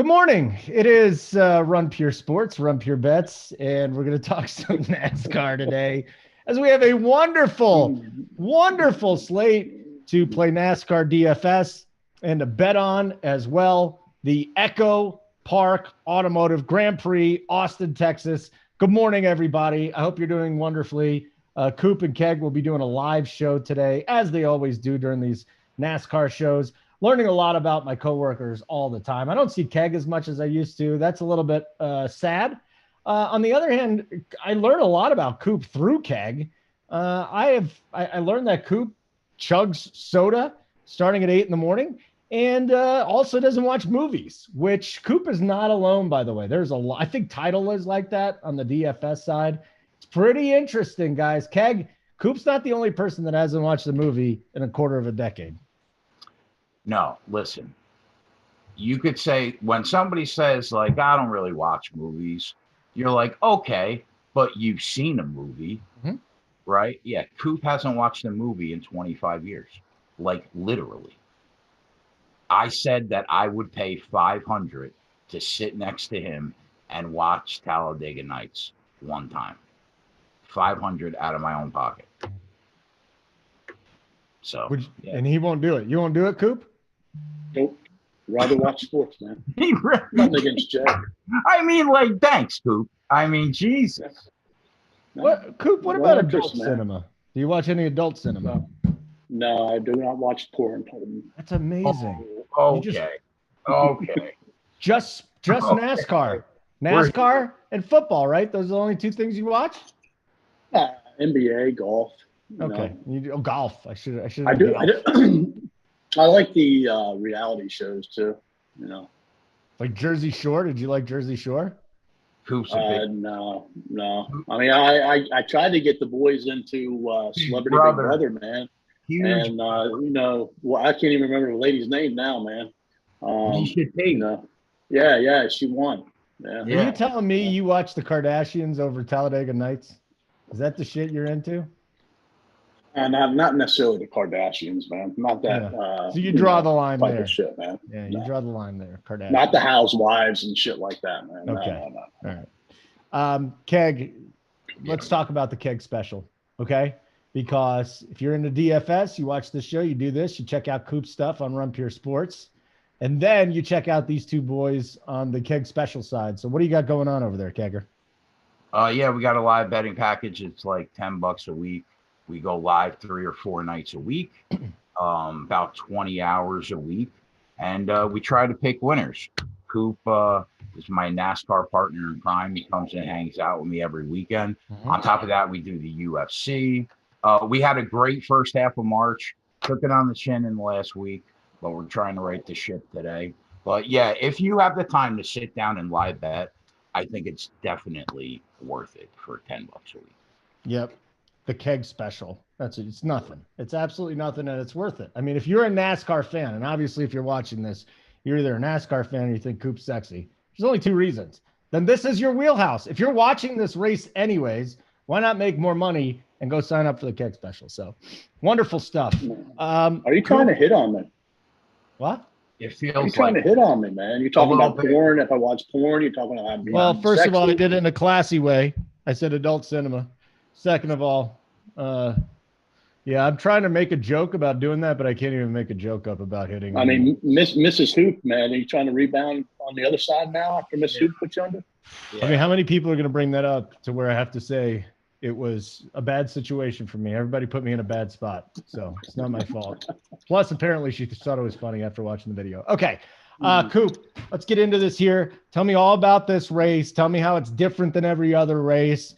morning. It is Run Pure Sports, Run Pure Bets, and we're going to talk some NASCAR today as we have a wonderful, wonderful slate to play NASCAR DFS and to bet on as well. The ECHOPARK Automotive Grand Prix, Austin, Texas. Good morning, everybody. I hope you're doing wonderfully. Coop and KEG will be doing a live show today, as they always do during these NASCAR shows. Learning a lot about my coworkers all the time. I don't see KEG as much as I used to. That's a little bit sad. On the other hand, I learned a lot about Coop through KEG. I learned that Coop chugs soda starting at 8 in the morning and also doesn't watch movies, which Coop is not alone, by the way. There's a lot. I think Title is like that on the DFS side. It's pretty interesting, guys. KEG, Coop's not the only person that hasn't watched a movie in a quarter of a decade. No, listen, you could say when somebody says, like, I don't really watch movies, you're like, okay, but you've seen a movie, right? Yeah, Coop hasn't watched a movie in 25 years, like literally. I said that I would pay $500 to sit next to him and watch Talladega Nights one time. $500 out of my own pocket. So, yeah. And he won't do it. You won't do it, Coop? Nope. Rather watch sports, man. Really, nothing against Jack. I mean, like, thanks, Coop. I mean, Jesus. What, Coop? What about adult cinema? Do you watch any adult cinema? No, I do not watch porn. That's amazing. Okay. Okay. Just NASCAR, and football, right? Those are the only two things you watch. NBA, golf. Okay, golf. I should. I do. I like the reality shows too. You know, like Jersey Shore. Did you like Jersey Shore? No. I mean, I tried to get the boys into Celebrity Big Brother, man. Huge. And well, I can't even remember the lady's name now, man. You should take. Yeah, she won. Yeah. Are you telling me you watch the Kardashians over Talladega Nights? Is that the shit you're into? Not necessarily the Kardashians, man. Not that. Yeah. So you draw the line there. Shit, man. Yeah, you draw the line there. Kardashians. Not the housewives and shit like that, man. Okay. No. All right. KEG, let's talk about the KEG special, okay? Because if you're into DFS, you watch this show, you do this, you check out Coop's stuff on Run Pure Sports, and then you check out these two boys on the KEG special side. So what do you got going on over there, Kegger? Yeah, we got a live betting package. It's like $10 a week. We go live 3 or 4 nights a week, about 20 hours a week, and we try to pick winners. Coop is my NASCAR partner in crime. He comes and hangs out with me every weekend. On top of that, we do the UFC. We had a great first half of March. Took it on the chin in the last week, but we're trying to right the ship today. But yeah, if you have the time to sit down and live bet, I think it's definitely worth it for $10 a week. Yep. The KEG special. It's nothing. It's absolutely nothing, and it's worth it. I mean, if you're a NASCAR fan, and obviously if you're watching this, you're either a NASCAR fan or you think Coop's sexy. There's only 2 reasons. Then this is your wheelhouse. If you're watching this race anyways, why not make more money and go sign up for the KEG special? So wonderful stuff. Are you trying to hit on me? What? It feels You're trying to hit on me, man. You're talking about porn. If I watch porn, you're talking about being first sexy. of all, I did it in a classy way. I said adult cinema. Second of all, yeah, I'm trying to make a joke about doing that, but I can't even make a joke up about hitting. I mean, Mrs. Hoop, man, are you trying to rebound on the other side now after Miss Hoop put you under? Yeah. I mean, how many people are going to bring that up to where I have to say it was a bad situation for me? Everybody put me in a bad spot, so it's not my fault. Plus, apparently, she thought it was funny after watching the video. Okay, Coop, let's get into this here. Tell me all about this race. Tell me how it's different than every other race.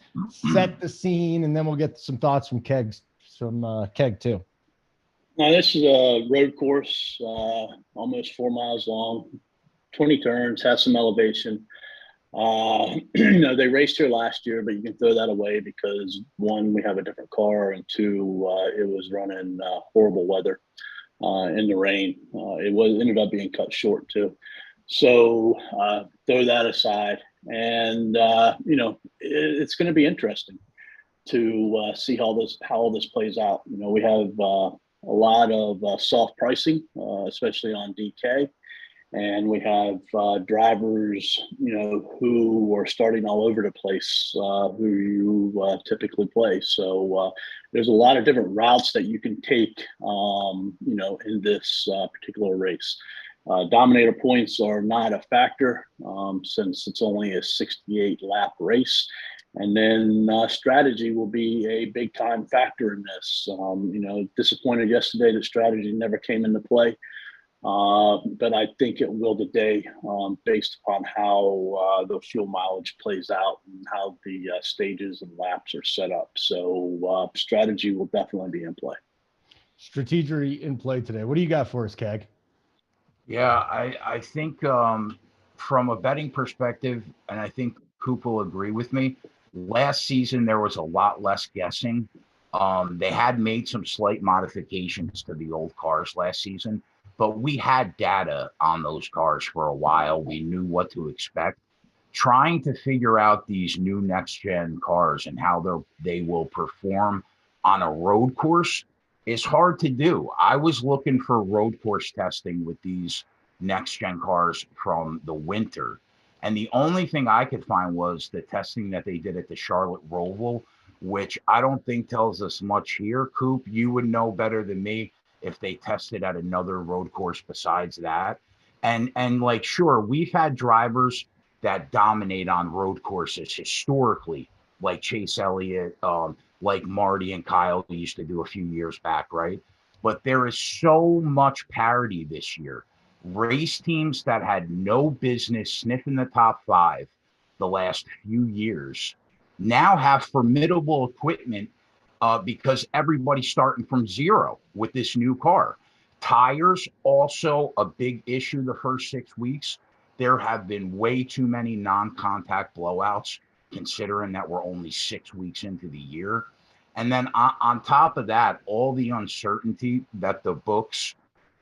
Set the scene, and then we'll get some thoughts from KEG too. Now, this is a road course, almost 4 miles long, 20 turns, has some elevation. They raced here last year, but you can throw that away because 1, we have a different car, and 2, it was running horrible weather in the rain. It ended up being cut short too. So throw that aside, and it's going to be interesting to see how all this plays out. We have a lot of soft pricing, especially on DK. And we have drivers, who are starting all over the place, who you typically play. So there's a lot of different routes that you can take, in this particular race. Dominator points are not a factor since it's only a 68 lap race. And then strategy will be a big time factor in this. Disappointed yesterday that strategy never came into play. But I think it will today, based upon how the fuel mileage plays out and how the stages and laps are set up. So strategy will definitely be in play. Strategy in play today. What do you got for us, KEG? Yeah, I think from a betting perspective, and I think Coop will agree with me, last season there was a lot less guessing. They had made some slight modifications to the old cars last season, but we had data on those cars for a while. We knew what to expect. Trying to figure out these new next-gen cars and how they will perform on a road course is hard to do. I was looking for road course testing with these next-gen cars from the winter, and the only thing I could find was the testing that they did at the Charlotte Roval, which I don't think tells us much here. Coop, you would know better than me if they tested at another road course besides that. And like, sure, we've had drivers that dominate on road courses historically, like Chase Elliott, like Marty and Kyle used to do a few years back, right? But there is so much parity this year. Race teams that had no business sniffing the top five the last few years now have formidable equipment because everybody's starting from zero with this new car. Tires, also a big issue the first 6 weeks. There have been way too many non-contact blowouts, considering that we're only 6 weeks into the year. And then on top of that, all the uncertainty that the books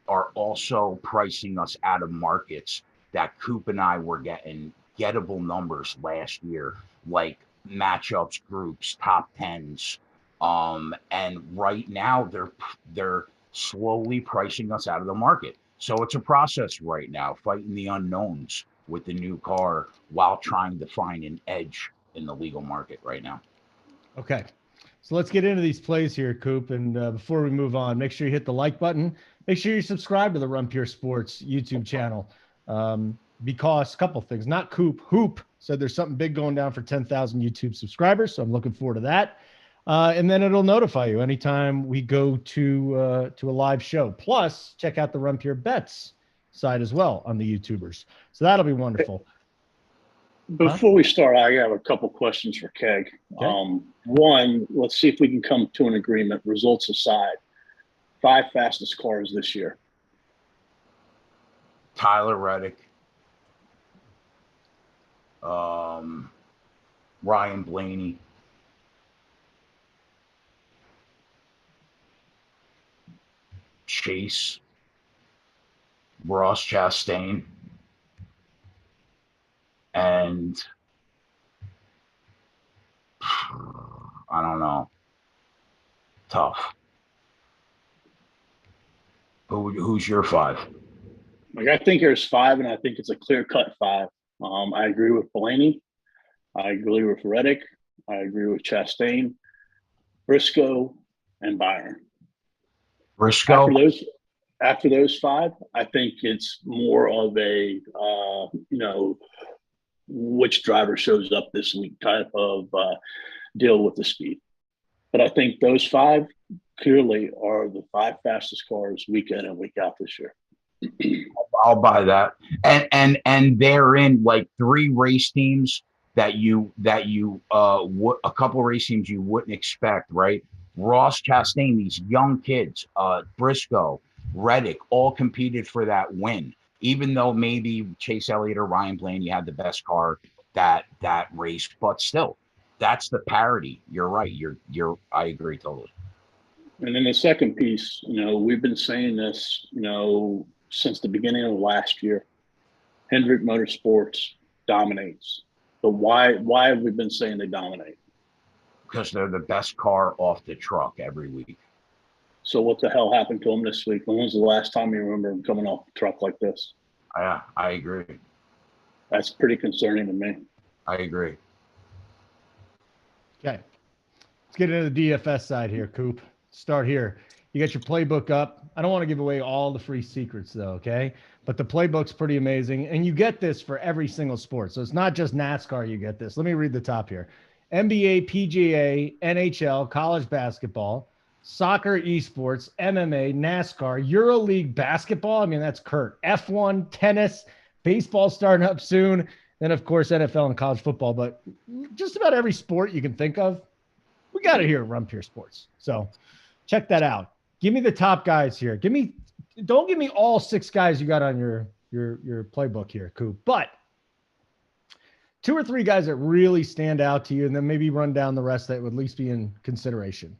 are also pricing us out of markets that Coop and I were getting gettable numbers last year, like matchups, groups, top tens. And right now they're slowly pricing us out of the market. So it's a process right now, fighting the unknowns with the new car while trying to find an edge in the legal market right now. Okay. So let's get into these plays here, Coop. And before we move on, make sure you hit the like button. Make sure you subscribe to the Run Pure Sports YouTube channel. Because a couple things, not Coop, Hoop said there's something big going down for 10,000 YouTube subscribers. So I'm looking forward to that. And then it'll notify you anytime we go to a live show. Plus, check out the Run Pure Bets side as well on the YouTubers. So that'll be wonderful. Before we start, I have a couple questions for KEG. Okay. One, let's see if we can come to an agreement, results aside. 5 fastest cars this year. Tyler Reddick, Ryan Blaney, Chase, Ross Chastain, and I don't know. Tough. Who's your 5? Like, I think there's 5, and I think it's a clear-cut 5. I agree with Blaney. I agree with Reddick. I agree with Chastain, Briscoe, and Byron. Briscoe. After those 5, I think it's more of a which driver shows up this week type of deal with the speed. But I think those 5 clearly are the 5 fastest cars week in and week out this year. I'll buy that. And they're in like 3 race teams that you a couple race teams you wouldn't expect, right? Ross Chastain, these young kids, Briscoe, Reddick, all competed for that win. Even though maybe Chase Elliott or Ryan Blaney had the best car that race, but still, that's the parity. You're right. I agree totally. And then the second piece, we've been saying this, since the beginning of last year. Hendrick Motorsports dominates. But why have we been saying they dominate? Because they're the best car off the truck every week. So what the hell happened to them this week? When was the last time you remember them coming off the truck like this? Yeah, I agree. That's pretty concerning to me. I agree. Okay. Let's get into the DFS side here, Coop. Start here. You got your playbook up. I don't want to give away all the free secrets, though, okay? But the playbook's pretty amazing. And you get this for every single sport. So it's not just NASCAR, you get this. Let me read the top here. NBA, PGA, NHL, college basketball, soccer, esports, MMA, NASCAR, EuroLeague basketball. I mean, that's Kurt. F1, tennis, baseball starting up soon. Then, of course, NFL and college football. But just about every sport you can think of, we got it here at Run Pure Sports. So check that out. Give me the top guys here. Don't give me all 6 guys you got on your playbook here, Coop, but 2 or 3 guys that really stand out to you, and then maybe run down the rest that would at least be in consideration.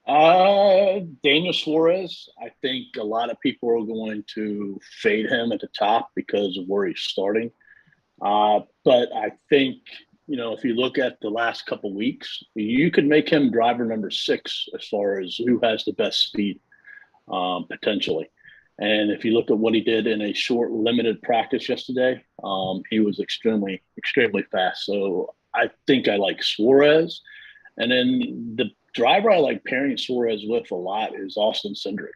Daniel Suarez. I think a lot of people are going to fade him at the top because of where he's starting. But I think, if you look at the last couple weeks, you could make him driver number 6 as far as who has the best speed, potentially. And if you look at what he did in a short, limited practice yesterday, he was extremely, extremely fast. So I think I like Suarez. And then the driver I like pairing Suarez with a lot is Austin Cindric.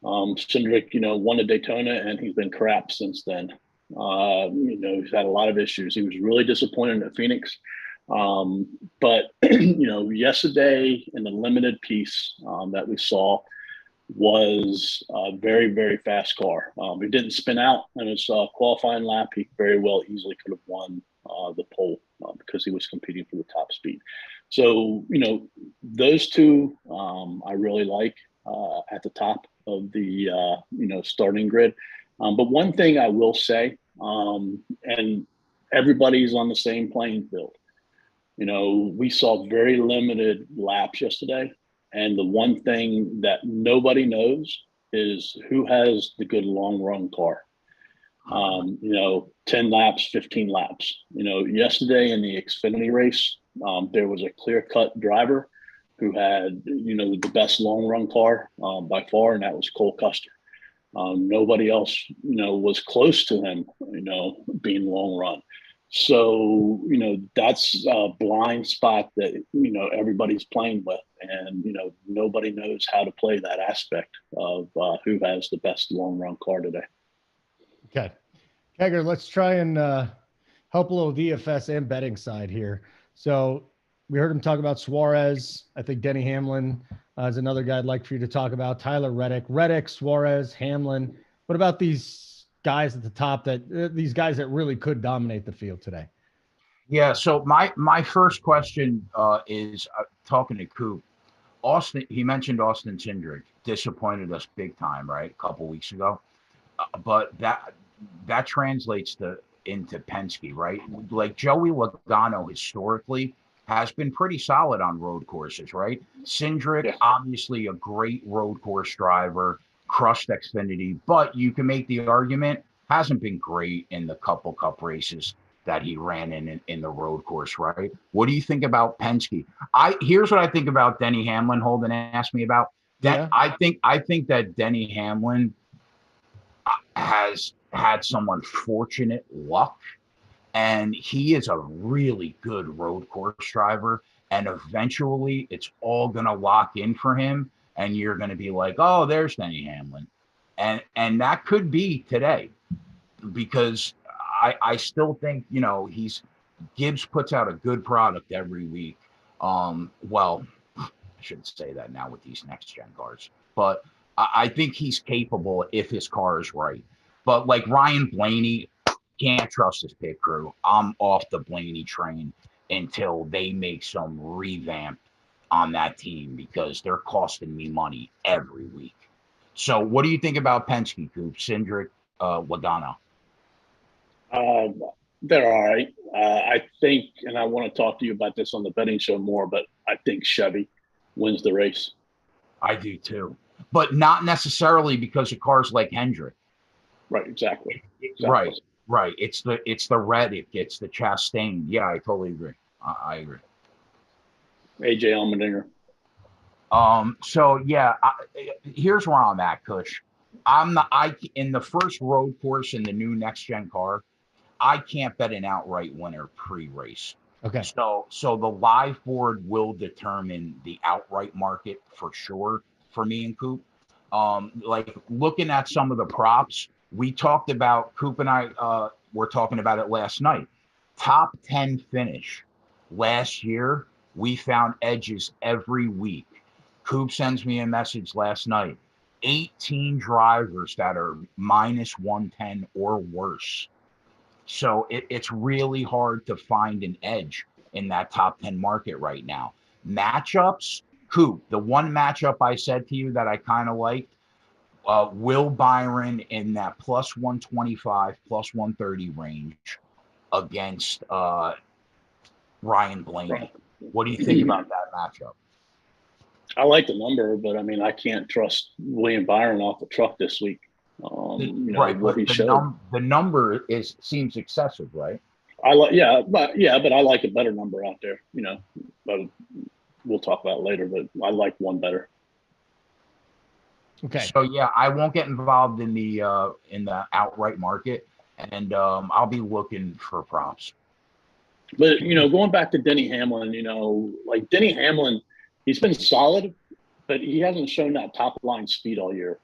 Cindric, won a Daytona, and he's been crap since then. He's had a lot of issues. He was really disappointed at Phoenix. But, yesterday in the limited piece that we saw was a very, very fast car. He didn't spin out in his qualifying lap. He very well easily could have won the pole because he was competing for the top speed. So, those 2 I really like at the top of the, starting grid. But one thing I will say, and everybody's on the same playing field. We saw very limited laps yesterday. And the one thing that nobody knows is who has the good long run car. 10 laps, 15 laps. Yesterday in the Xfinity race, there was a clear-cut driver who had, the best long run car by far, and that was Cole Custer. Nobody else, was close to him, being long run. So, that's a blind spot that, everybody's playing with. And, nobody knows how to play that aspect of who has the best long run car today. Okay. Kegger, let's try and help a little DFS and betting side here. So we heard him talk about Suarez. I think Denny Hamlin is another guy I'd like for you to talk about. Tyler Reddick, Suarez, Hamlin. What about these guys at the top these guys that really could dominate the field today? Yeah. So my first question is talking to Coop. Austin, he mentioned Austin Cindric disappointed us big time, right? A couple weeks ago. But that translates into Penske, right? Like Joey Logano historically has been pretty solid on road courses, right? Cindric, obviously a great road course driver, crushed Xfinity, but you can make the argument hasn't been great in the couple cup races that he ran in the road course, right? What do you think about Penske? Here's what I think about Denny Hamlin. Holden asked me about that. Yeah. I think that Denny Hamlin has had some unfortunate luck, and he is a really good road course driver, and eventually it's all going to lock in for him, and you're going to be like, oh, there's Denny Hamlin. And that could be today, because I still think, Gibbs puts out a good product every week. Well, I shouldn't say that now with these next gen cars, but I think he's capable if his car is right. But like Ryan Blaney, can't trust his pit crew. I'm off the Blaney train until they make some revamp on that team, because they're costing me money every week. So what do you think about Penske, Coop, Cindric, Logano? They're all right. I think, and I want to talk to you about this on the betting show more, but I think Chevy wins the race. I do too, but not necessarily because of cars like Hendrick. Right, exactly. Right. It's the Reddick, it's the Chastain. Yeah, I totally agree. I agree. AJ Allmendinger. So yeah, here's where I'm at, Kush. in the first road course in the new next gen car, I can't bet an outright winner pre-race. Okay. So the live board will determine the outright market for sure for me and Coop. Like looking at some of the props, we talked about, Coop and I were talking about it last night. Top 10 finish. Last year, we found edges every week. Coop sends me a message last night. 18 drivers that are minus 110 or worse. So it's really hard to find an edge in that top 10 market right now. Matchups, Coop, the one matchup I said to you that I kind of liked, Will Byron in that plus 125, plus 130 range against Ryan Blaney. What do you think about that matchup? I like the number, but I mean, I can't trust William Byron off the truck this week. Right, but the number seems excessive, right? But I like a better number out there. But we'll talk about it later. But I like one better. Okay. So yeah, I won't get involved in the outright market, and I'll be looking for props. But going back to Denny Hamlin, like Denny Hamlin, he's been solid, but he hasn't shown that top line speed all year.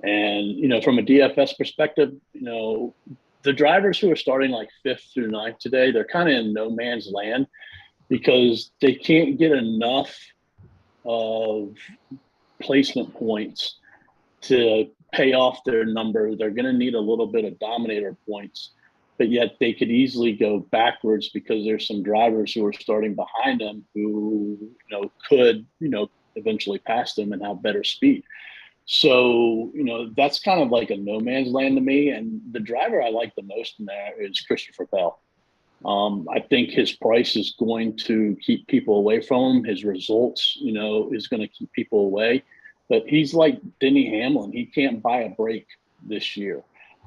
And from a DFS perspective, the drivers who are starting like 5th through 9th today, they're kind of in no man's land because they can't get enough of placement points to pay off their number. They're going to need a little bit of dominator points, but yet they could easily go backwards because there's some drivers who are starting behind them who could eventually pass them and have better speed. So, that's kind of like a no man's land to me. And the driver I like the most in there is Christopher Bell. I think his price is going to keep people away from him. His results, is going to keep people away. But he's like Denny Hamlin. He can't buy a break this year.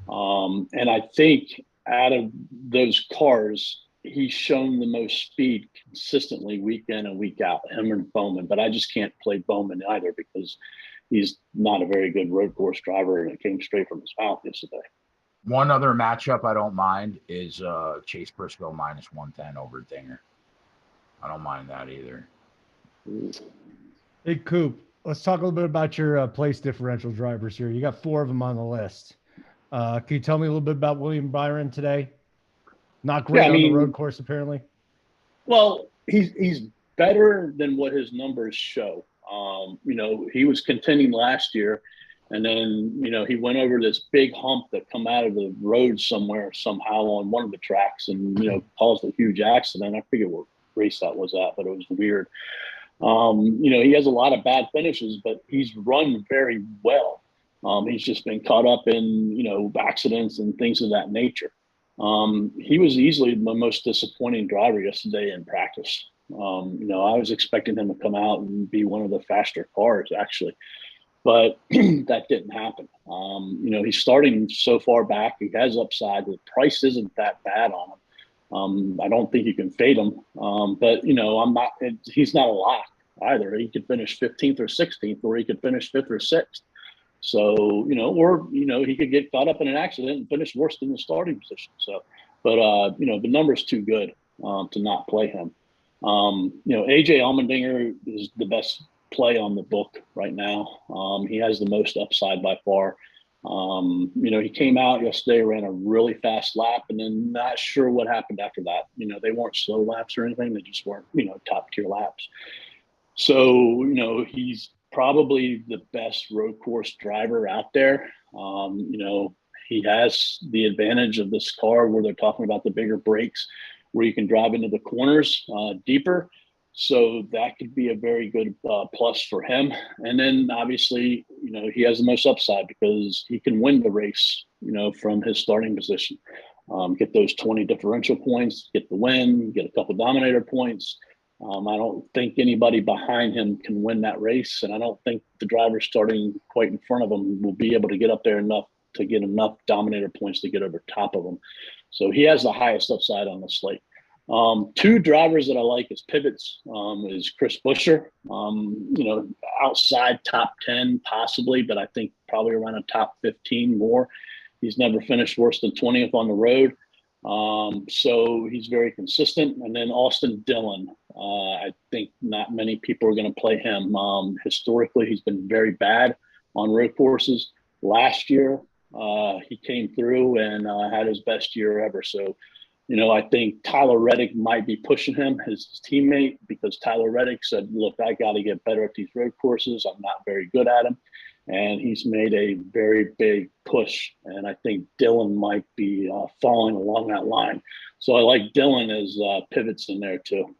And I think out of those cars, he's shown the most speed consistently week in and week out, him and Bowman. But I just can't play Bowman either because he's not a very good road course driver, and it came straight from his mouth yesterday. One other matchup I don't mind is Chase Briscoe minus 110 over Dinger. I don't mind that either. Hey, Coop, let's talk a little bit about your place differential drivers here. You got 4 of them on the list. Can you tell me a little bit about William Byron today? Not great on the road course, apparently. Well, he's better than what his numbers show. He was contending last year, and then, he went over this big hump that come out of the road somehow on one of the tracks and, caused a huge accident. I forget what race that was at, but it was weird. He has a lot of bad finishes, but he's run very well. He's just been caught up in, accidents and things of that nature. He was easily the most disappointing driver yesterday in practice. I was expecting him to come out and be one of the faster cars, actually, but that didn't happen. He's starting so far back. He has upside. The price isn't that bad on him. I don't think you can fade him, but he's not a lock either. He could finish 15th or 16th, or he could finish 5th or 6th. So, he could get caught up in an accident and finish worse than the starting position. So, but, the number's too good to not play him. AJ Allmendinger is the best play on the book right now. He has the most upside by far. He came out yesterday, ran a really fast lap, and then not sure what happened after that. They weren't slow laps or anything. They just weren't, top tier laps. So, he's probably the best road course driver out there. He has the advantage of this car where they're talking about the bigger brakes, where you can drive into the corners deeper. So that could be a very good plus for him. And then obviously, he has the most upside because he can win the race, from his starting position. Get those 20 differential points, get the win, get a couple dominator points. I don't think anybody behind him can win that race. And I don't think the driver starting quite in front of him will be able to get up there enough to get enough dominator points to get over top of him. So he has the highest upside on the slate. Two drivers that I like as pivots is Chris Buescher. Outside top 10 possibly, but I think probably around a top 15 more. He's never finished worse than 20th on the road. So he's very consistent. And then Austin Dillon. I think not many people are going to play him. Historically, he's been very bad on road courses. Last year, he came through and had his best year ever. So, I think Tyler Reddick might be pushing him, his teammate, because Tyler Reddick said, look, I got to get better at these road courses. I'm not very good at them. And he's made a very big push. And I think Dillon might be following along that line. So I like Dillon as pivots in there too.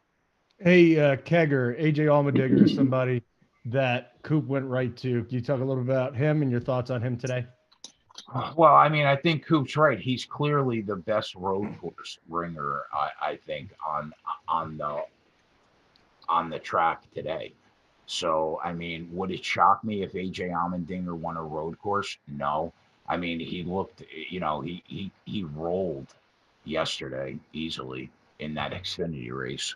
Hey, Kegger, AJ Allmendinger is somebody that Coop went right to. Can you talk a little bit about him and your thoughts on him today? Well, I mean, I think Coop's right. He's clearly the best road course ringer, I think, on the track today. So, I mean, would it shock me if AJ Allmendinger won a road course? No. I mean, he looked, he rolled yesterday easily in that Xfinity race.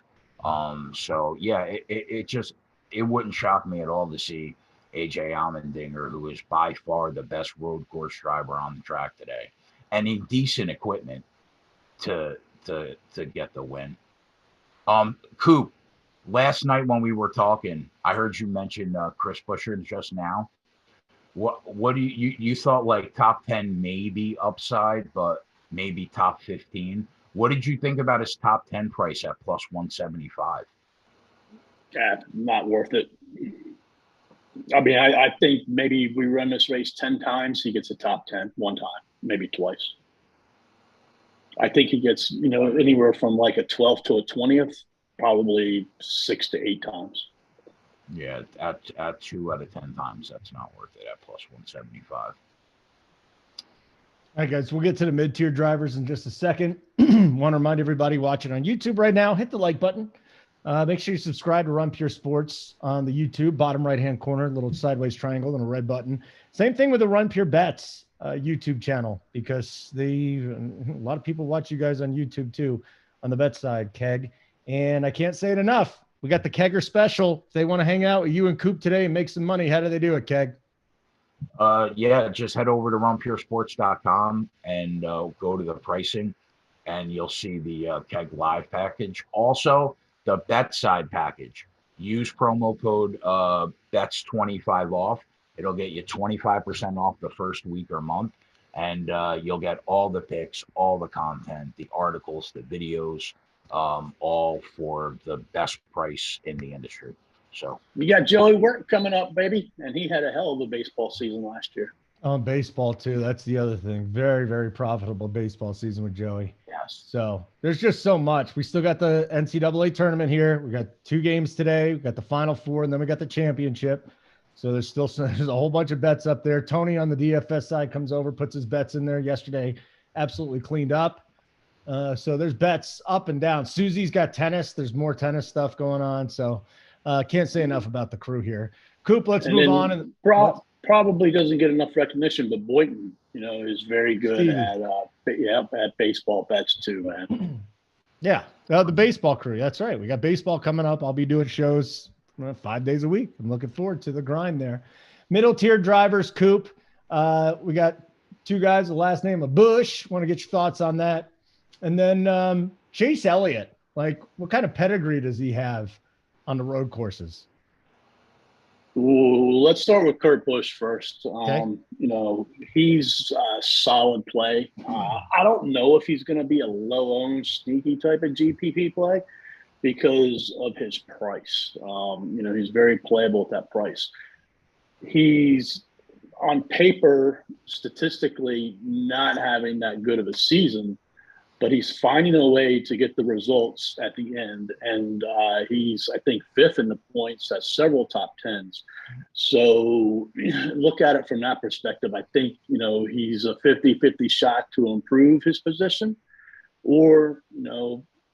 So yeah, it wouldn't shock me at all to see AJ Allmendinger, who is by far the best road course driver on the track today, and in decent equipment to get the win. Coop, last night when we were talking, I heard you mention Chris Buescher just now. What do you thought, like top 10 maybe upside, but maybe top 15? What did you think about his top 10 price at plus 175? Yeah, not worth it. I mean, I think maybe we run this race 10 times, he gets a top 10 one time, maybe twice. I think he gets, anywhere from like a 12th to a 20th, probably 6 to 8 times. Yeah, at 2 out of 10 times, that's not worth it at plus 175. All right, guys, we'll get to the mid-tier drivers in just a second. Want to remind everybody watching on YouTube right now, hit the like button. Make sure you subscribe to Run Pure Sports on the YouTube, bottom right-hand corner, little sideways triangle and a red button. Same thing with the Run Pure Bets YouTube channel, because a lot of people watch you guys on YouTube too, on the bet side, KEG. And I can't say it enough. We got the KEGer special. If they want to hang out with you and Coop today and make some money, how do they do it, KEG? Yeah, just head over to runpuresports.com and go to the pricing, and you'll see the KEG Live package. Also, the bet side package. Use promo code BETS25 off. It'll get you 25% off the first week or month, and you'll get all the picks, all the content, the articles, the videos, all for the best price in the industry. So you got Joey Wirt coming up, baby, and he had a hell of a baseball season last year. Baseball too. That's the other thing. Very, very profitable baseball season with Joey. Yes. So there's just so much. We still got the NCAA tournament here. We got 2 games today. We got the Final Four, and then we got the championship. So there's a whole bunch of bets up there. Tony on the DFS side comes over, puts his bets in there yesterday. Absolutely cleaned up. So there's bets up and down. Susie's got tennis. There's more tennis stuff going on. So can't say enough about the crew here. Coop, let's move on. And probably doesn't get enough recognition, but Boynton, is very good at baseball bets too, man. Yeah, the baseball crew. That's right. We got baseball coming up. I'll be doing shows 5 days a week. I'm looking forward to the grind there. Middle tier drivers, Coop. We got 2 guys, the last name of Busch. Want to get your thoughts on that. And then Chase Elliott. Like, what kind of pedigree does he have on the road courses? Ooh, let's start with Kurt Busch first. Okay. He's a solid play. I don't know if he's going to be a low-owned, sneaky type of GPP play because of his price. He's very playable at that price. He's, on paper, statistically not having that good of a season, but he's finding a way to get the results at the end. And he's, I think, 5th in the points at several top 10s. So look at it from that perspective. I think, he's a 50-50 shot to improve his position or,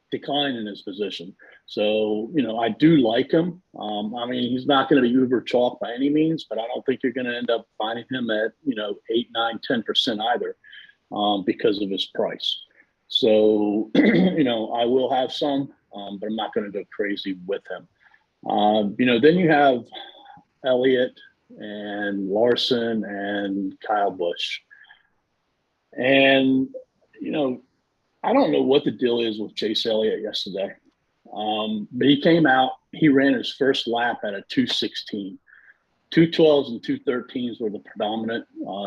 decline in his position. So, I do like him. I mean, he's not going to be uber chalk by any means, but I don't think you're going to end up finding him at, 8, 9, 10% either because of his price. So, I will have some, but I'm not going to go crazy with him. Then you have Elliott and Larson and Kyle Busch. And, I don't know what the deal is with Chase Elliott yesterday. But he came out, he ran his first lap at a 2:16. 2:12s and 2:13s were the predominant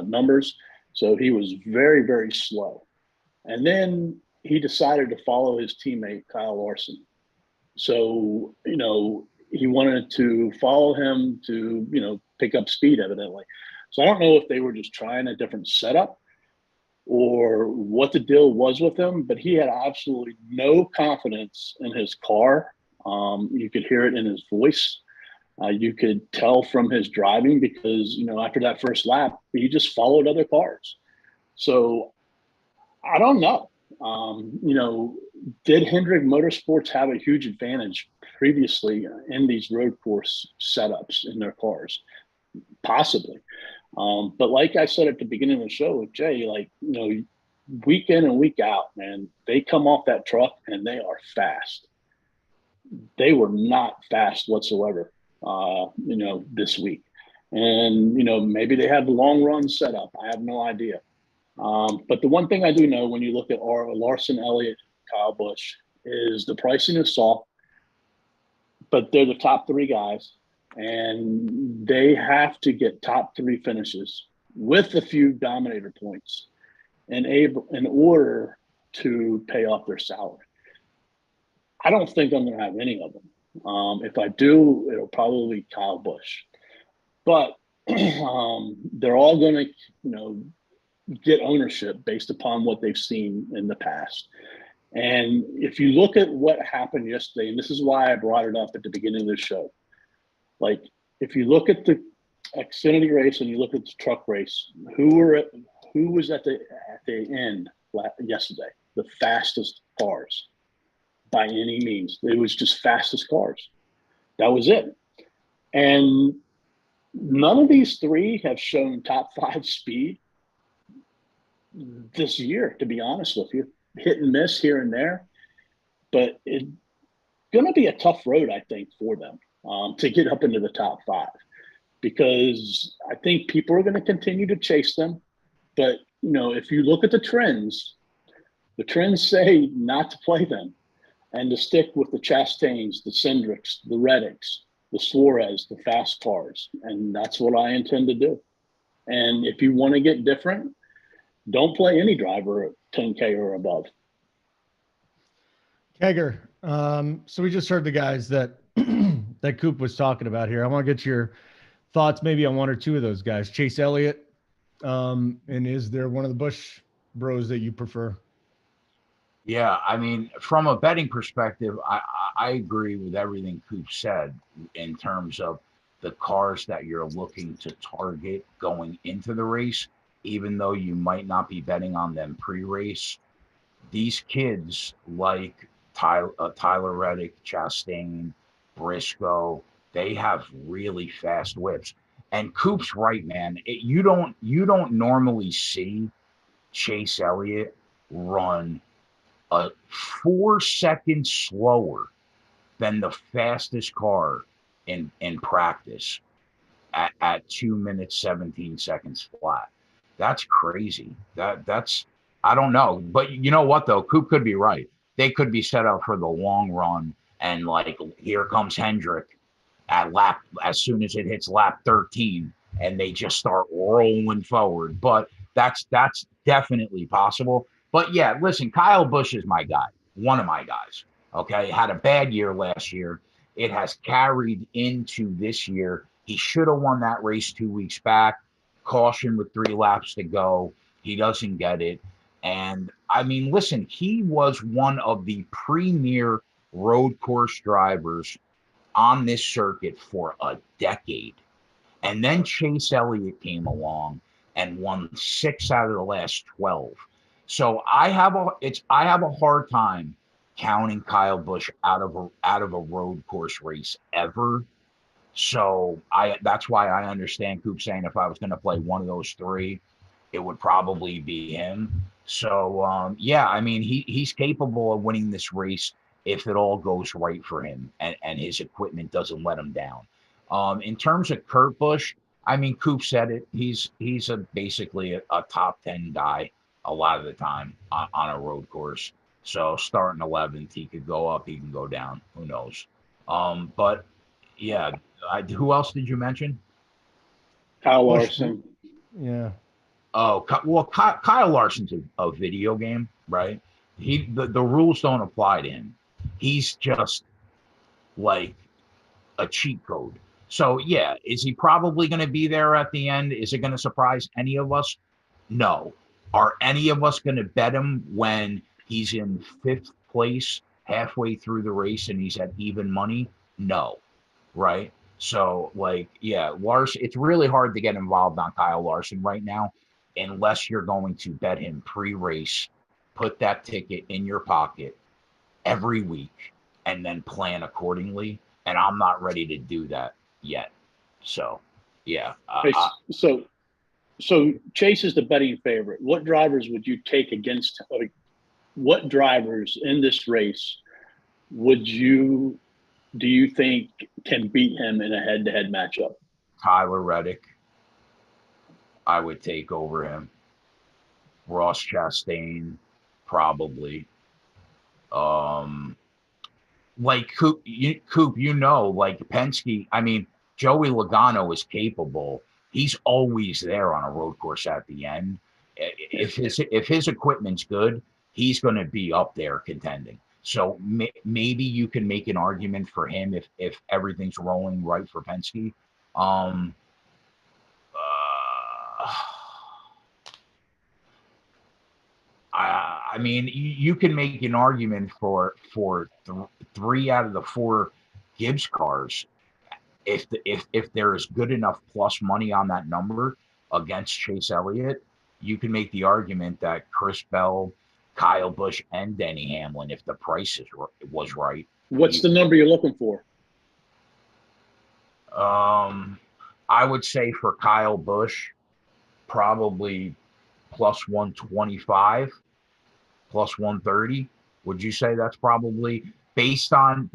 numbers. So he was very, very slow. And then he decided to follow his teammate, Kyle Larson. So, he wanted to follow him to, pick up speed, evidently. So I don't know if they were just trying a different setup or what the deal was with him, but he had absolutely no confidence in his car. You could hear it in his voice. You could tell from his driving because, after that first lap, he just followed other cars. So I don't know. Did Hendrick Motorsports have a huge advantage previously in these road course setups in their cars? Possibly. But like I said at the beginning of the show with Jay, week in and week out, man, they come off that truck and they are fast. They were not fast whatsoever, this week. And, maybe they had the long run set up. I have no idea. But the one thing I do know when you look at Larson, Elliott, Kyle Busch is the pricing is soft, but they're the top three guys. And they have to get top three finishes with a few dominator points in order to pay off their salary. I don't think I'm going to have any of them. If I do, it'll probably be Kyle Busch. But they're all going to, get ownership based upon what they've seen in the past. And if you look at what happened yesterday, and this is why I brought it up at the beginning of the show, if you look at the Xfinity race and you look at the truck race, who was at the end yesterday? The fastest cars by any means. It was just fastest cars. That was it. And none of these three have shown top five speed this year, to be honest with you. Hit and miss here and there. But it's going to be a tough road, I think, for them to get up into the top five. Because I think people are going to continue to chase them. But, if you look at the trends say not to play them and to stick with the Chastains, the Cindrics, the Reddicks, the Suarez, the fast cars. And that's what I intend to do. And if you want to get different, don't play any driver at 10K or above. Kegger, so we just heard the guys that that Coop was talking about here. I want to get your thoughts maybe on one or two of those guys. Chase Elliott, and is there one of the Busch bros that you prefer? Yeah, I mean, from a betting perspective, I agree with everything Coop said in terms of the cars that you're looking to target going into the race, even though you might not be betting on them pre-race. These kids like Tyler Reddick, Chastain, Briscoe, they have really fast whips. And Coop's right, man. You don't normally see Chase Elliott run 4 seconds slower than the fastest car in practice at 2 minutes 17 seconds flat. That's crazy. That's I don't know, but you know what though, Coop could be right. They could be set up for the long run, and here comes Hendrick at lap as soon as it hits lap 13, and they just start rolling forward. But that's definitely possible. But yeah, listen, Kyle Busch is my guy, one of my guys. Okay, had a bad year last year. It has carried into this year. He should have won that race 2 weeks back. Caution with 3 laps to go. He doesn't get it. And I mean, listen, he was one of the premier road course drivers on this circuit for a decade. And then Chase Elliott came along and won 6 out of the last 12. So I have a hard time counting Kyle Busch out of a road course race ever. So that's why I understand Coop saying if I was going to play one of those three, it would probably be him. So yeah, I mean, he's capable of winning this race if it all goes right for him and his equipment doesn't let him down. In terms of Kurt Busch, I mean, Coop said it. He's basically a top 10 guy a lot of the time on a road course. So starting 11th, he could go up, he can go down. Who knows? But yeah, who else did you mention? Kyle Busch, Larson. yeah. Oh, well, Kyle Larson's a video game, right? The rules don't apply to him. He's just like a cheat code. So yeah, is he probably going to be there at the end? Is it going to surprise any of us? No. Are any of us going to bet him when he's in 5th place halfway through the race and he's at even money? No. Right? So like, yeah, Larson, it's really hard to get involved on Kyle Larson right now unless you're going to bet him pre-race, put that ticket in your pocket every week, and then plan accordingly. And I'm not ready to do that yet. So, yeah. So Chase is the betting favorite. What drivers would you take against? Like, what drivers in this race do you think can beat him in a head-to-head matchup? Tyler Reddick, I would take over him. Ross Chastain, probably. Like Coop, like Penske. I mean, Joey Logano is capable. He's always there on a road course at the end. If his equipment's good, he's going to be up there contending. So maybe you can make an argument for him if everything's rolling right for Penske. I mean, you can make an argument for 3 out of the 4 Gibbs cars if there is good enough plus money on that number against Chase Elliott. You can make the argument that Chris Bell, Kyle Busch, and Denny Hamlin, if the price was right. What's the number you're looking for? I would say for Kyle Busch, probably plus 125. Plus 130. Would you say that's probably based on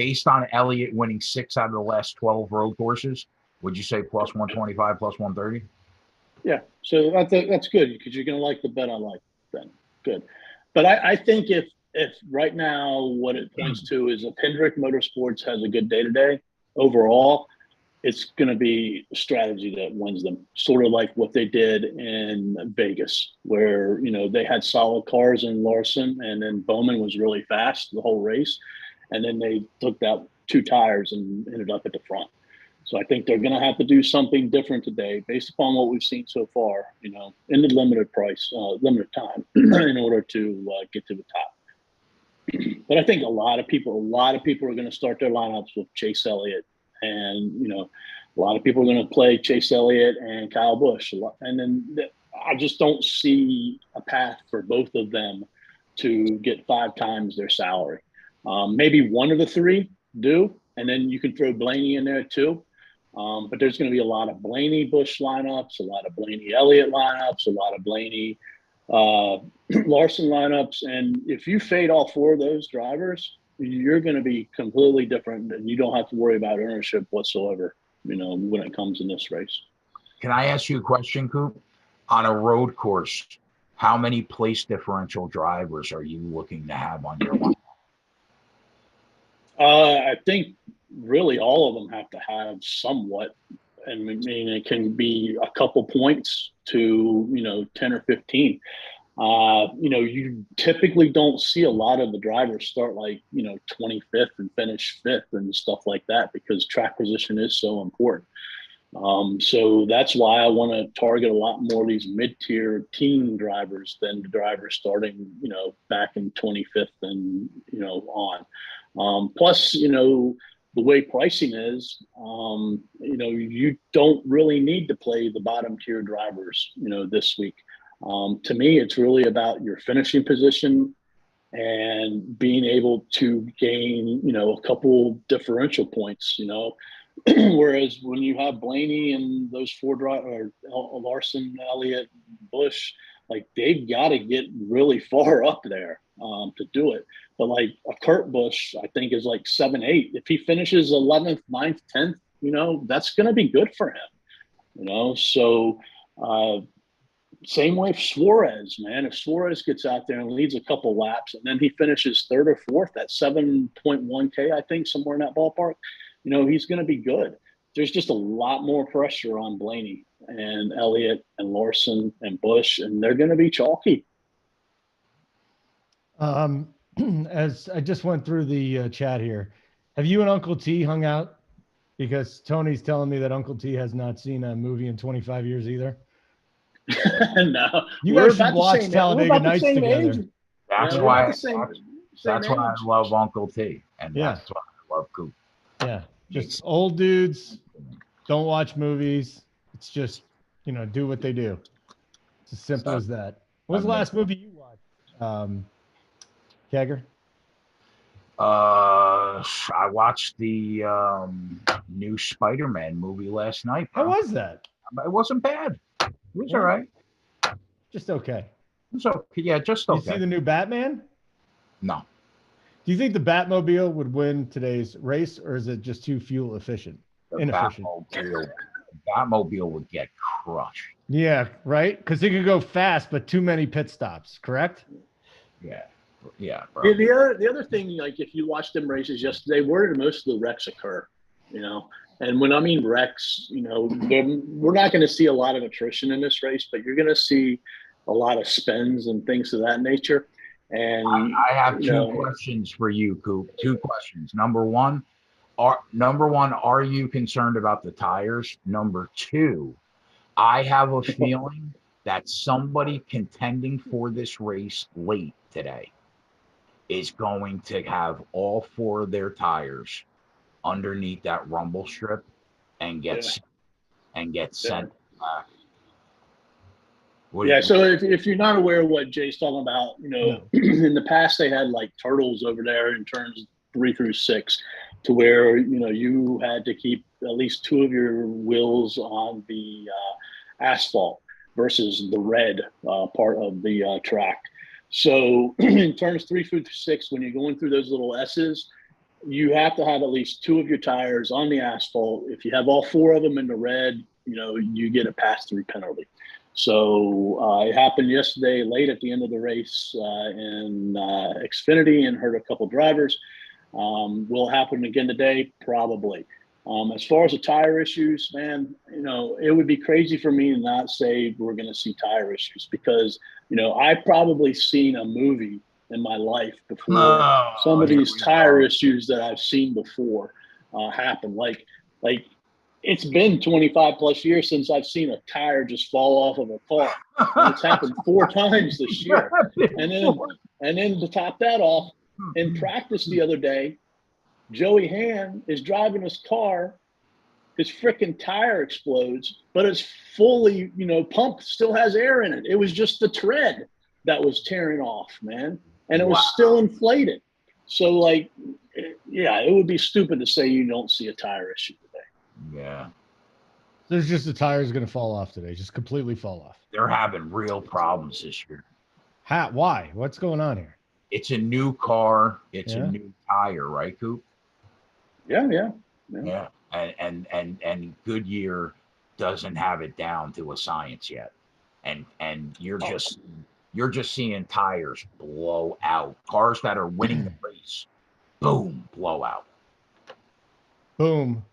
Elliott winning 6 out of the last 12 road courses? Would you say plus 125, plus 130? Yeah, so that's good because you're going to like the bet I like then. Good. But I think if right now what it points to is if Hendrick Motorsports has a good day today overall, it's going to be a strategy that wins them, sort of like what they did in Vegas, where, they had solid cars in Larson, and then Bowman was really fast the whole race. And then they took out 2 tires and ended up at the front. So I think they're going to have to do something different today based upon what we've seen so far, in the limited time in order to get to the top. But I think a lot of people are going to start their lineups with Chase Elliott. And, a lot of people are going to play Chase Elliott and Kyle Busch. And then I just don't see a path for both of them to get 5 times their salary. Maybe one of the 3 do, and then you can throw Blaney in there too. But there's going to be a lot of Blaney Busch lineups, a lot of Blaney Elliott lineups, a lot of Blaney Larson lineups. And if you fade all 4 of those drivers, you're going to be completely different, and you don't have to worry about ownership whatsoever, when it comes in this race. Can I ask you a question, Coop? On a road course, how many place differential drivers are you looking to have on your line? I think really all of them have to have somewhat. And I mean, it can be a couple points to, 10 or 15. You typically don't see a lot of the drivers start 25th and finish 5th and stuff like that because track position is so important. So that's why I want to target a lot more of these mid-tier team drivers than the drivers starting, back in 25th and, on. Plus, the way pricing is, you don't really need to play the bottom tier drivers, this week. To me, it's really about your finishing position and being able to gain, a couple differential points, whereas when you have Blaney and those 4 drivers, Larson, Elliott, Busch, like they've got to get really far up there to do it. But like a Kurt Busch, I think is like 7-8. If he finishes 11th, 9th, 10th, that's going to be good for him. So same way for Suarez, man. If Suarez gets out there and leads a couple laps and then he finishes 3rd or 4th at 7.1K, I think, somewhere in that ballpark, he's going to be good. There's just a lot more pressure on Blaney and Elliott and Larson and Busch, and they're going to be chalky. As I just went through the chat here, have you and Uncle T hung out? Because Tony's telling me that Uncle T has not seen a movie in 25 years either. No, you guys should watch Talladega Nights together. That's why I love Uncle T, and that's why I love Coop. Yeah, just old dudes don't watch movies. It's just do what they do. It's as simple as that. What was the last movie you watched, Kegger? I watched the new Spider-Man movie last night. Bro. How was that? It wasn't bad. It was all right. Just okay. It was okay. Yeah, just okay. You see the new Batman? No. Do you think the Batmobile would win today's race, or is it just too fuel efficient? Inefficient. Batmobile would get crushed. Yeah, right? Because it could go fast, but too many pit stops, correct? Yeah, bro. Yeah, the other thing, like if you watched them races yesterday, where did most of the wrecks occur? And when I mean wrecks, we're not going to see a lot of attrition in this race, but you're going to see a lot of spins and things of that nature. And I have two questions for you, Coop. 2 questions. Number one, are you concerned about the tires? Number 2, I have a feeling that somebody contending for this race late today is going to have all 4 of their tires underneath that rumble strip and get sent back. So if you're not aware of what Jay's talking about, in the past they had like turtles over there in turns 3 through 6, to where you had to keep at least 2 of your wheels on the asphalt versus the red part of the track. So in turns 3 through 6, when you're going through those little S's, you have to have at least 2 of your tires on the asphalt. If you have all 4 of them in the red, you get a pass-through penalty. So it happened yesterday late at the end of the race in Xfinity and hurt a couple drivers. Will it happen again today? Probably. As far as the tire issues, man, it would be crazy for me to not say we're going to see tire issues because, I've probably seen a movie in my life before some of these tire issues that I've seen before happen. Like it's been 25 plus years since I've seen a tire just fall off of a car. And it's happened 4 times this year. And then to top that off, in practice the other day, Joey Hand is driving his car. His freaking tire explodes, but it's fully, pumped, still has air in it. It was just the tread that was tearing off, man. And it was still inflated. So, it would be stupid to say you don't see a tire issue today. Yeah. There's just the tires going to fall off today, just completely fall off. They're having real problems this year. Why? What's going on here? It's a new car. It's a new tire, right, Coop? Yeah. And Goodyear doesn't have it down to a science yet. And you're just seeing tires blow out. Cars that are winning the race, boom, blow out. Boom,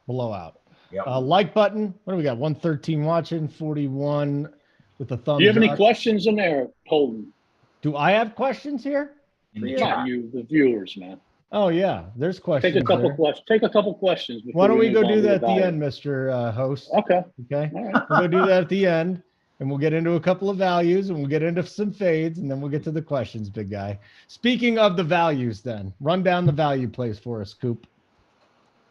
blow out. Yep. Like button. What do we got? 113 watching, 41 with the thumbs. Do you have any questions in there, Holden? Do I have questions here? Not you, the viewers, man. Oh yeah, there's questions. Take a couple questions. Why don't we go do that at the end, Mr. Host? Okay. All right. We'll go do that at the end, and we'll get into a couple of values, and we'll get into some fades, and then we'll get to the questions, big guy. Speaking of the values, then run down the value plays for us, Coop.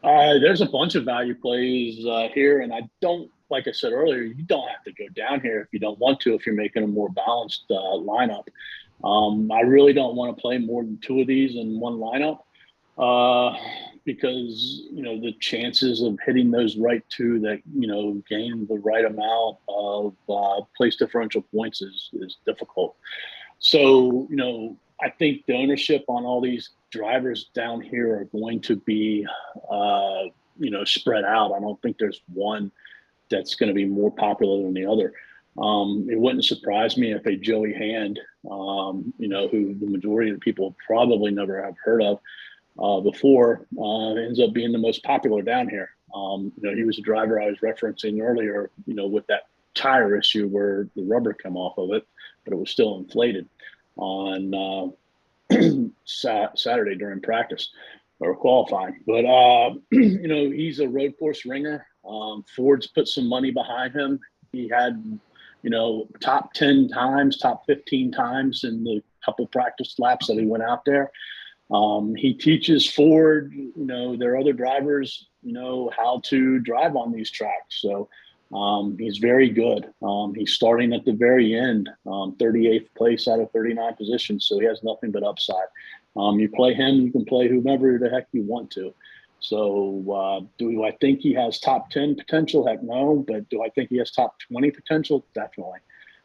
There's a bunch of value plays here, and like I said earlier, you don't have to go down here if you don't want to, if you're making a more balanced lineup. I really don't want to play more than 2 of these in one lineup. because, you know, the chances of hitting those right two that, you know, gain the right amount of place differential points is difficult. So, you know, I think the ownership on all these drivers down here are going to be, you know, spread out. I don't think there's one that's going to be more popular than the other. It wouldn't surprise me if a Joey Hand, you know, who the majority of the people probably never have heard of before, ends up being the most popular down here. You know, he was a driver I was referencing earlier, you know, with that tire issue where the rubber came off of it, but it was still inflated on Saturday during practice or qualifying. But, you know, he's a road course ringer. Ford's put some money behind him. He had, you know, top 10 times, top 15 times in the couple practice laps that he went out there. He teaches Ford, you know, their other drivers, you know, how to drive on these tracks. So he's very good. He's starting at the very end, 38th place out of 39 positions. So he has nothing but upside. You play him, you can play whomever the heck you want to. So do I think he has top 10 potential? Heck no. But do I think he has top 20 potential? Definitely.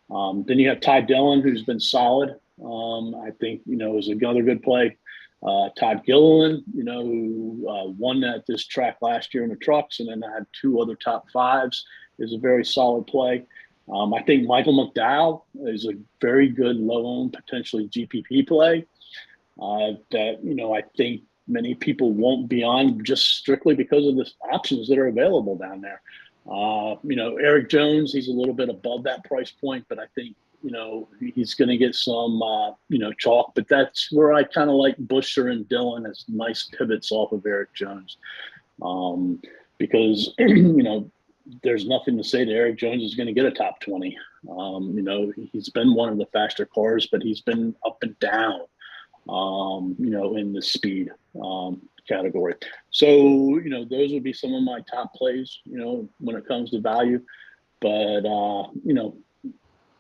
Then you have Ty Dillon, who's been solid. I think, you know, is another good play. Todd Gilliland, you know, who won at this track last year in the trucks and then had two other top fives, is a very solid play. I think Michael McDowell is a very good low-owned, potentially GPP play that, you know, I think many people won't be on just strictly because of the options that are available down there. You know, Eric Jones, he's a little bit above that price point, but I think, you know, he's going to get some, you know, chalk. But that's where I kind of like Buescher and Dillon as nice pivots off of Eric Jones. Because, you know, there's nothing to say that Eric Jones is going to get a top 20. You know, he's been one of the faster cars, but he's been up and down, you know, in the speed category. So, you know, those would be some of my top plays, you know, when it comes to value. But, you know,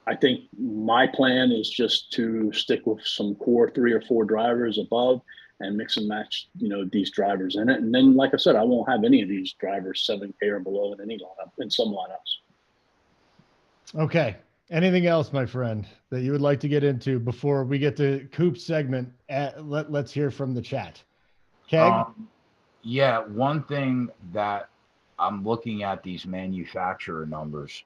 I think my plan is just to stick with some core 3 or 4 drivers above and mix and match, you know, these drivers in it. And then, like I said, I won't have any of these drivers 7K or below in any lineup, in some lineups. Okay. Anything else, my friend, that you would like to get into before we get to Coop's segment? Let's hear from the chat. KEG? Yeah, one thing that I'm looking at these manufacturer numbers,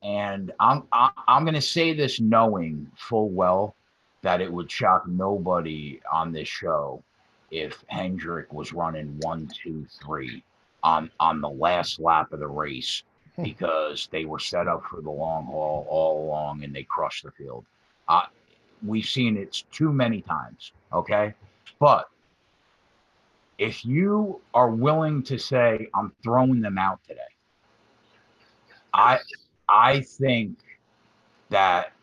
and I'm going to say this knowing full well that it would shock nobody on this show if Hendrick was running 1, 2, 3 on the last lap of the race, because they were set up for the long haul all along and they crushed the field. We've seen it too many times, okay? But if you are willing to say, I'm throwing them out today, I think that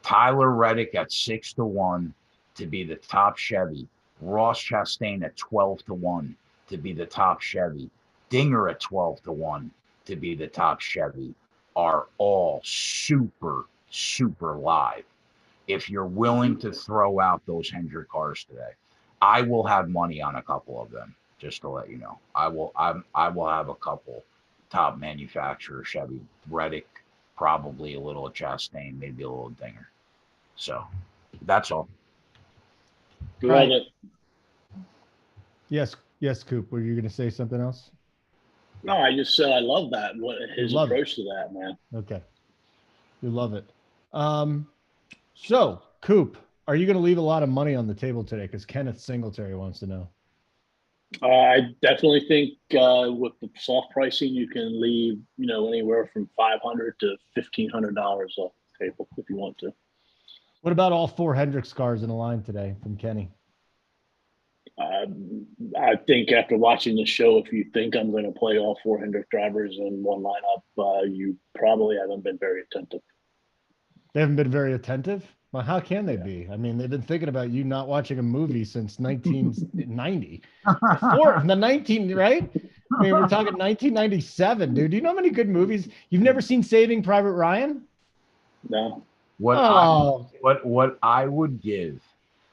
Tyler Reddick at 6-1 to be the top Chevy, Ross Chastain at 12-1 to be the top Chevy, Dinger at 12-1 to be the top Chevy are all super, super live. If you're willing to throw out those Hendrick cars today, I will have money on a couple of them, just to let you know. I will have a couple top manufacturer Chevy, Reddick, probably a little Chastain, maybe a little Dinger. So that's all. Love it. Yes, Coop. Were you going to say something else? No, I just said I love that. What his approach to that, man. Okay. You love it. So, Coop, are you going to leave a lot of money on the table today? Because Kenneth Singletary wants to know. I definitely think with the soft pricing, you can leave, you know, anywhere from $500 to $1,500 off the table if you want to. What about all 4 Hendricks cars in a line today from Kenny? I think after watching the show, if you think I'm going to play all 4 Hendrick drivers in one lineup, you probably haven't been very attentive. They haven't been very attentive? Well, how can they be? I mean, they've been thinking about you not watching a movie since 1990. The 19, right? I mean, we're talking 1997, dude. Do you know how many good movies? You've never seen Saving Private Ryan? No. What I would give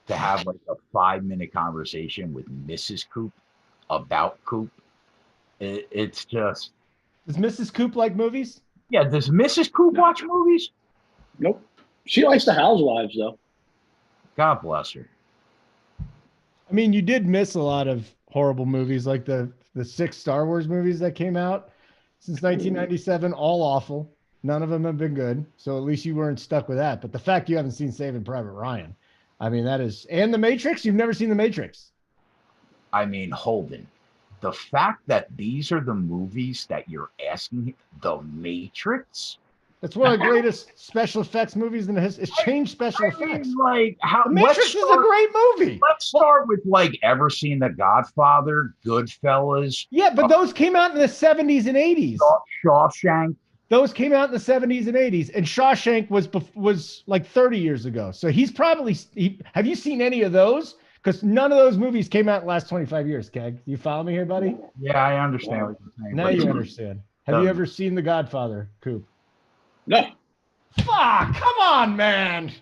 to have like a 5-minute conversation with Mrs. Coop about Coop. It's just. Does Mrs. Coop like movies? Yeah, does Mrs. Coop watch movies? Nope. She likes the Housewives, though. God bless her. I mean, you did miss a lot of horrible movies, like the 6 Star Wars movies that came out since 1997, all awful. None of them have been good. So at least you weren't stuck with that. But the fact you haven't seen Saving Private Ryan, I mean, that is, and The Matrix, you've never seen The Matrix. I mean, Holden, the fact that these are the movies that you're asking, The Matrix. It's one of the greatest special effects movies in the history. It's changed special effects. Like, how The Matrix is a great movie. Let's start with like ever seen The Godfather, Goodfellas. Yeah, but those came out in the 70s and 80s. Shawshank. Those came out in the 70s and 80s, and Shawshank was like 30 years ago. So he's probably. Have you seen any of those? Because none of those movies came out in the last 25 years. Keg, you follow me here, buddy? Yeah, I understand what you're saying. Now you understand. Have you ever seen The Godfather, Coop? No. Fuck! Come on, man.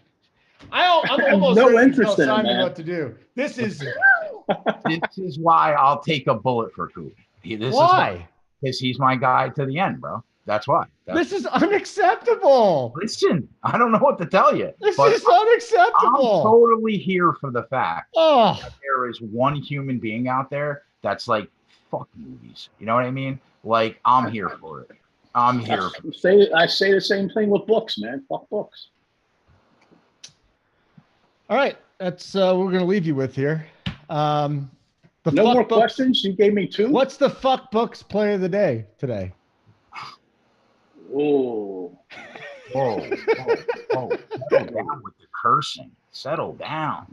I'm almost no ready interest to tell in it, Simon man. what to do. This is why I'll take a bullet for Coop. why? Because he's my guy to the end, bro. That's why. This is unacceptable. Listen, I don't know what to tell you. This is unacceptable. I'm totally here for the fact Oh, that there is one human being out there that's like, fuck movies. You know what I mean? Like, I'm here for it. I'm here. I say the same thing with books, man. Fuck books. all right. That's what we're gonna leave you with here. No more questions. You gave me 2. What's the fuck books play of the day today? Oh. Whoa. Settle down with the cursing. Settle down.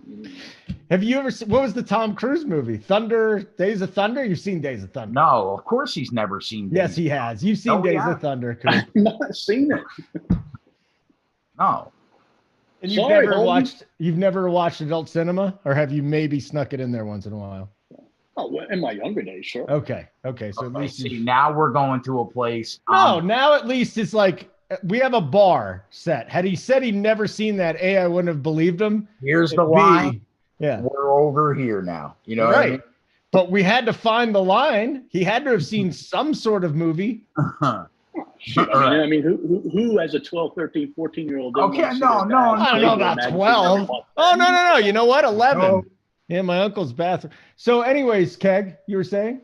Have you ever seen, what was the Tom Cruise movie? Days of Thunder? You've seen Days of Thunder. No, of course he's never seen. Yes, he has. You've seen Days of Thunder, Coop. I've not seen it. No. And you've never watched adult cinema, or have you maybe snuck it in there once in a while? Oh, in my younger days, sure. Okay. So at least now we're going to a place. now at least it's like we have a bar set. Had he said he'd never seen that, A, I wouldn't have believed him. Here's the line. Yeah. We're over here now. You know what I mean? But we had to find the line. He had to have seen some sort of movie. I mean, who as a 12, 13, 14-year-old? Okay, no. I don't know about 12. Oh, no. You know what? 11. No. Yeah, my uncle's bathroom. So anyways, Keg, you were saying?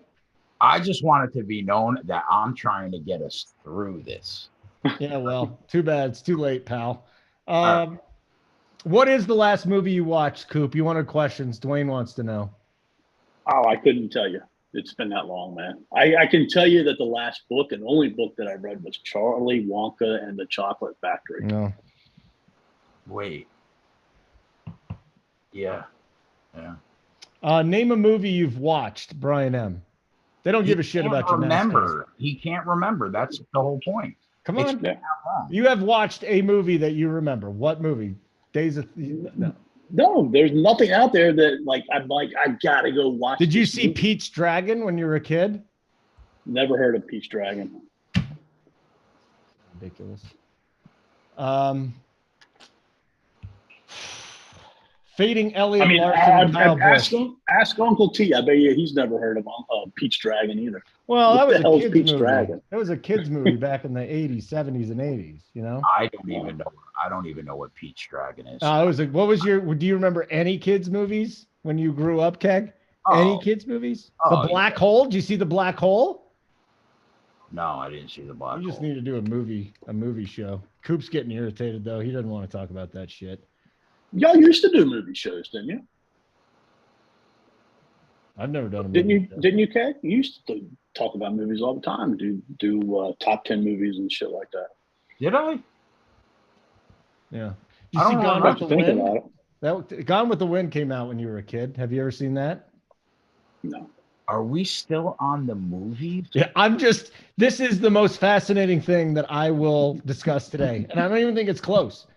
I just want it to be known that I'm trying to get us through this. Yeah, well, too bad. It's too late, pal. What is the last movie you watched, Coop? You wanted questions. Dwayne wants to know. Oh, I couldn't tell you. It's been that long, man. I can tell you that the last book and only book that I read was Charlie Wonka and the Chocolate Factory. No. Wait. Yeah. Name a movie you've watched, Brian M. They don't give a shit about your NASCAR. He can't remember. That's the whole point. Come on. You have watched a movie that you remember. What movie? No, there's nothing out there that I'm like, I gotta go watch. Did you see Pete's Dragon when you were a kid? Never heard of Pete's Dragon. Ridiculous. Fading Elliott Larson and Kyle Busch. Ask Uncle T. I bet you he's never heard of Pete's Dragon either. Well, that was a kid's movie. Dragon? That was a kid's movie back in the 80s, 70s, and 80s, you know? I don't even know what Pete's Dragon is. Do you remember any kids' movies when you grew up, Keg? Any kids' movies? The Black Hole? Did you see The Black Hole? No, I didn't see The Black Hole. You just need to do a movie show. Coop's getting irritated, though. He doesn't want to talk about that shit. Y'all used to do movie shows, didn't you? I've never done a movie show. Didn't you, Keg? You used to talk about movies all the time. Do top 10 movies and shit like that. Did I? Yeah. Did you see Gone with the Wind? About it. Gone with the Wind came out when you were a kid. Have you ever seen that? No. Are we still on the movies? Yeah, this is the most fascinating thing that I will discuss today. And I don't even think it's close.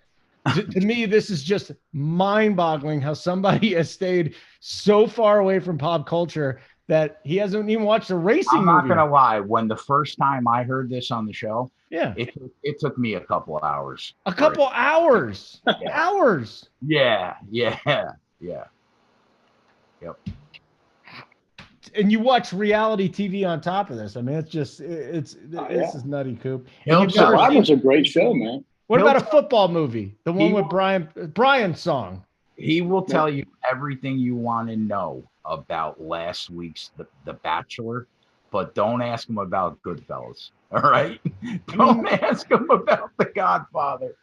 To me, this is just mind-boggling how somebody has stayed so far away from pop culture that he hasn't even watched a racing movie. I'm not going to lie. When the first time I heard this on the show, yeah, it took me a couple of hours. A couple hours? Yeah. Hours? Yeah. Yeah. Yep. And you watch reality TV on top of this. I mean, it's just this is nutty, Coop. He'll And you've never Survivor's seen, a great show, man. what about a football movie? The one with Brian's song. He will tell you everything you want to know about last week's The Bachelor, but don't ask him about Goodfellas. All right? Don't ask him about The Godfather.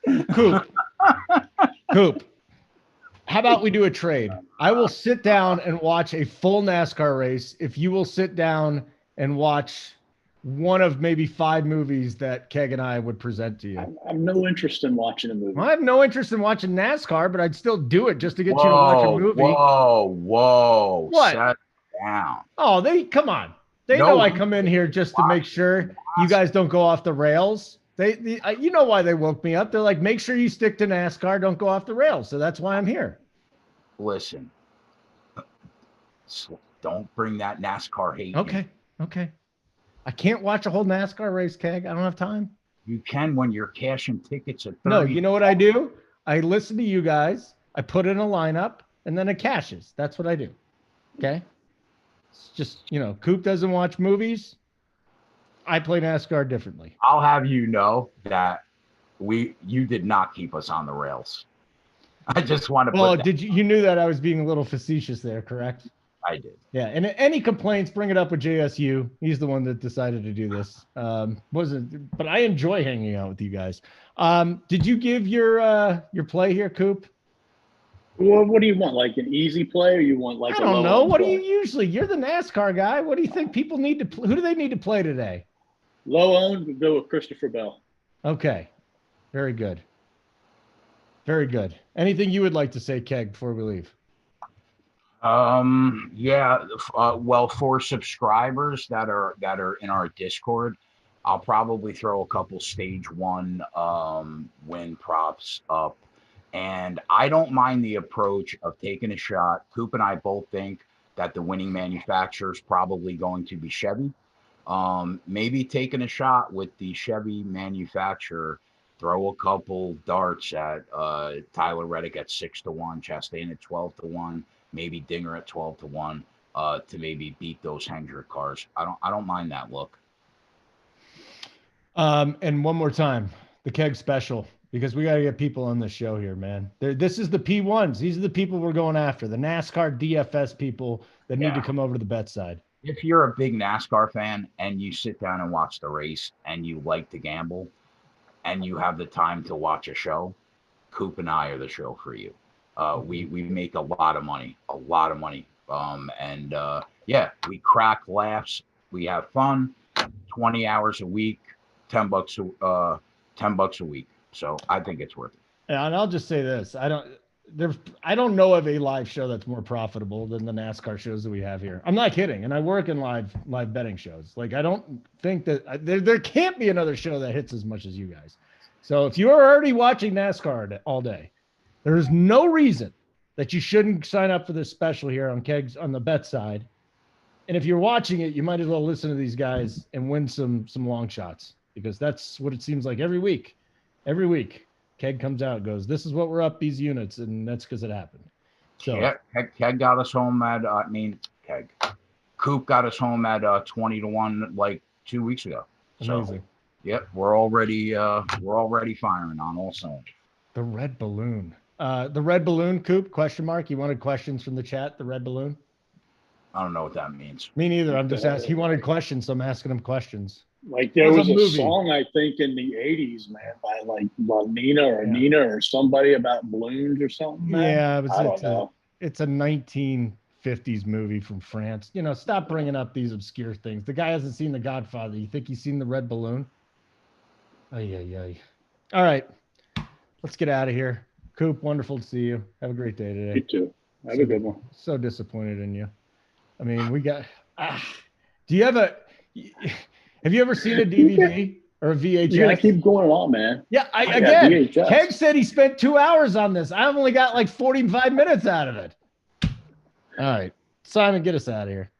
Coop. How about we do a trade? I will sit down and watch a full NASCAR race if you will sit down and watch one of maybe 5 movies that KEG and I would present to you. I have no interest in watching a movie. Well, I have no interest in watching NASCAR, but I'd still do it just to get you to watch a movie. Whoa. What? Shut down. Oh, come on. They know I come in here just to make sure you guys don't go off the rails. You know why they woke me up. They're like, make sure you stick to NASCAR. Don't go off the rails. So that's why I'm here. Listen, don't bring that NASCAR hate. Okay. I can't watch a whole NASCAR race, KEG. I don't have time. You can when you're cashing tickets at 30. No, you know what I do? I listen to you guys. I put in a lineup, and then it cashes. That's what I do. Okay? It's just, Coop doesn't watch movies. I play NASCAR differently. I'll have you know that you did not keep us on the rails. I just want to did you knew that I was being a little facetious there, correct? I did. Yeah, and any complaints, bring it up with JSU. He's the one that decided to do this. But I enjoy hanging out with you guys. Did you give your play here, Coop? Well, what do you want? Like an easy play, or you want like I don't know. What do you usually? You're the NASCAR guy. What do you think people need to who do they need to play today? Low owned, we go with Christopher Bell. Okay. Very good. Very good. Anything you would like to say, KEG, before we leave? Well, for subscribers that are in our Discord, I'll probably throw a couple stage 1 win props up. And I don't mind the approach of taking a shot. Coop and I both think that the winning manufacturer is probably going to be Chevy. Maybe taking a shot with the Chevy manufacturer, throw a couple darts at Tyler Reddick at 6-1, Chastain at 12-1, maybe Dinger at 12-1, to maybe beat those Hendrick cars. I don't mind that look. And one more time, the KEG Special, because we got to get people on the show here, man. This is the P1s. These are the people we're going after, the NASCAR DFS people that need to come over to the bet side. If you're a big NASCAR fan and you sit down and watch the race and you like to gamble and you have the time to watch a show, Coop and I are the show for you. We make a lot of money. We crack laughs. We have fun. 20 hours a week, $10 a week. So I think it's worth it. Yeah, and I'll just say this: I don't know of a live show that's more profitable than the NASCAR shows that we have here. I'm not kidding, and I work in live betting shows. Like, I don't think that there can't be another show that hits as much as you guys. So if you're already watching NASCAR all day, there is no reason that you shouldn't sign up for this special here on KEG's on the bet side. And if you're watching it, you might as well listen to these guys and win some long shots, because that's what it seems like every week. Every week, KEG comes out and goes, this is what we're up these units, and that's because it happened. So KEG got us home at Coop got us home at 20-1 like 2 weeks ago. Amazing. So we're already firing on all cylinders. The red balloon. The red balloon, Coop, question mark. You wanted questions from the chat, the red balloon? I don't know what that means. Me neither. I'm just asking. He wanted questions, so I'm asking him questions. Like there was a song, I think, in the 80s, man, by like Nina or somebody about balloons or something. Man. Yeah, it's a 1950s movie from France. Stop bringing up these obscure things. The guy hasn't seen The Godfather. You think he's seen the red balloon? Ay. All right, let's get out of here. Coop, wonderful to see you. Have a great day today. You too. Have a good one. So disappointed in you. I mean, we got. Do you have Have you ever seen a DVD or a VHS? You gotta keep going on, man. Yeah, again, KEG said he spent 2 hours on this. I've only got like 45 minutes out of it. All right, Simon, get us out of here.